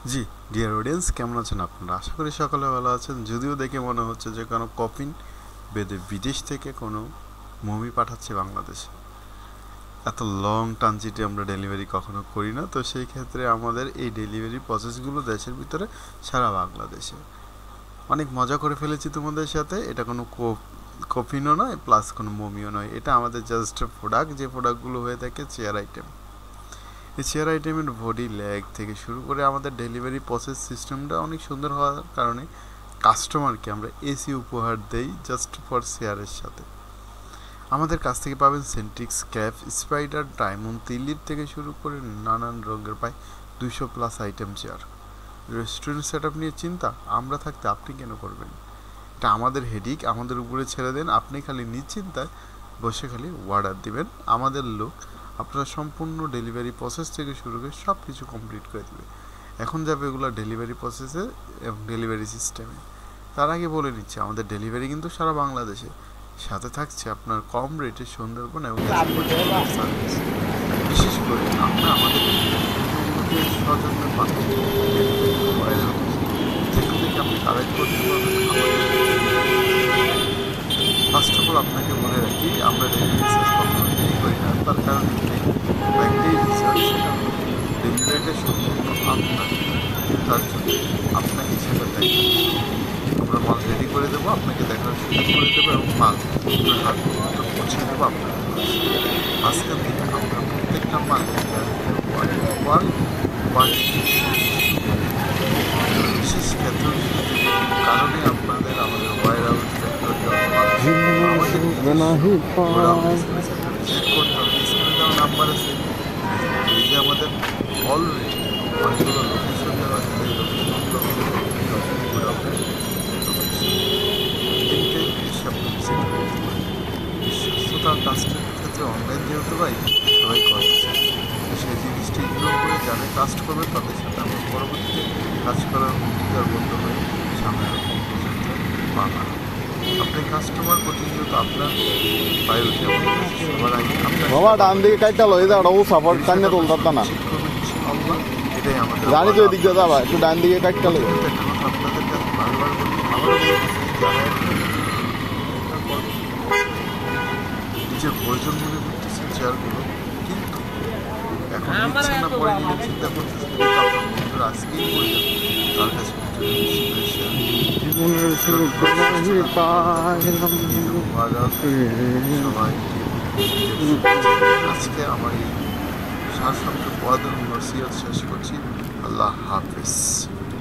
জি, dear audience, কেমন আছেন আপনারা? আশা করি সকলে ভালো আছেন। যদিও দেখে মনে হচ্ছে যে কোনো কফিন বেঁধে বিদেশ থেকে কোনো মুভি পাঠাচ্ছে বাংলাদেশে। এত লং ট্রানজিটে আমরা ডেলিভারি কখনো করি না, তো সেই ক্ষেত্রে আমাদের এই ডেলিভারি প্রসেসগুলো দেশের ভিতরে সারা বাংলাদেশে অনেক মজা করে ফেলেছি তোমাদের সাথে। এটা কোনো কফিনও নয়, প্লাস কোনো মুভিও নয়। এটা আমাদের জাস্ট প্রোডাক্ট, যে প্রোডাক্টগুলো হয়ে থাকে চেয়ার আইটেম। এই চেয়ার আইটেমের বডি, লেগ থেকে শুরু করে আমাদের ডেলিভারি প্রসেস সিস্টেমটা অনেক সুন্দর হওয়ার কারণে কাস্টমারকে আমরা এসি উপহার দেই জাস্ট ফর চেয়ারের সাথে। আমাদের কাছ থেকে পাবেন সেন্ট্রিক্স, ক্যাপ, স্পাইডার, ডায়মন্ড, তিলিপ থেকে শুরু করে নানান রঙের প্রায় 200+ item chair. Restaurant set up নিয়ে চিন্তা আমরা থাকতে আপনি কেন করবেন? এটা আমাদের হেডিক, আমাদের উপরে ছেড়ে দেন। আপনি খালি নিশ্চিন্তায় বসে খালি অর্ডার দিবেন, আমাদের লোক আপনার সম্পূর্ণ ডেলিভারি প্রসেস থেকে শুরু করে সব কিছু কমপ্লিট করে দেবে। এখন যাবে এগুলো ডেলিভারি প্রসেসে এবং ডেলিভারি সিস্টেমে। তার আগে বলে নিচ্ছি, আমাদের ডেলিভারি কিন্তু সারা বাংলাদেশে, সাথে থাকছে আপনার কম রেটে সুন্দরবন এবং সার্ভিস। বিশেষ করে আমরা আমাদের সৌজন্যে পাঠাবো যেখান থেকে আপনি কালেক্ট করতে পারবেন। ফার্স্ট অফ অল আপনাকে বলে রাখি, আমরা ডেলিভারি শেষ কখনো দেরি করি না। তার কারণ একটাই রিসার্চ, সেটা ডেলিভারিটা সম্পূর্ণ আপনার, তার জন্য আপনাকে সেটা দায়িত্ব। আমরা মাল রেডি করে দেবো, আপনাকে দেখার সুযোগ করে দেবো এবং মাল আপনার হাত পর্যন্ত পৌঁছে দেবো আপনার। মাঝখান থেকে আমরা প্রত্যেকটা মাল বিশেষ ক্ষেত্র কারণে আপনাদের আমাদের ওয়ার হাউস ফ্যাক্টরি চেক করতে হবে। স্ক্রিনে দেওয়া নাম্বার আছে, এই যে আমাদের অলরেডি অনেকগুলো লোকেশন দেওয়া আছে, এই লোকেশনগুলো বিশ্বস্ততার কাজটার ক্ষেত্রে অনলাইন যেহেতু ভাই সবাই করছে, সেই জিনিসটা ইগনোর করে যারা কাজ করবে তাদের সাথে আমরা পরবর্তীতে কাজ করার অঙ্গীকার বন্ধ হয়ে সামনে পাওয়া। আপনি কাস্টমার প্রতিনিয়ত আপনার প্রায়োরিটি সবার আগে বাবা ডান দিকে কাইটা লই যা ওটা সাপোর্ট কান্নে তুলতাম না এটাই আমাদের জানি তো এদিক দিয়ে যাবা একটু ডান দিকে কাইটা লই। আপনাদের কাছে বারবার বলি, নিজের প্রয়োজন মনে করতেছেন চেয়ারগুলো, কিন্তু এখন নিচ্ছেন না, পরে নিয়ে চিন্তা করতেছেন, আপনার আজকেই বললেন তার কাছে সবাই আজকে আমার এই সার শব্দ পদ নসিহত শেষ করছি। আল্লাহ হাফিজ।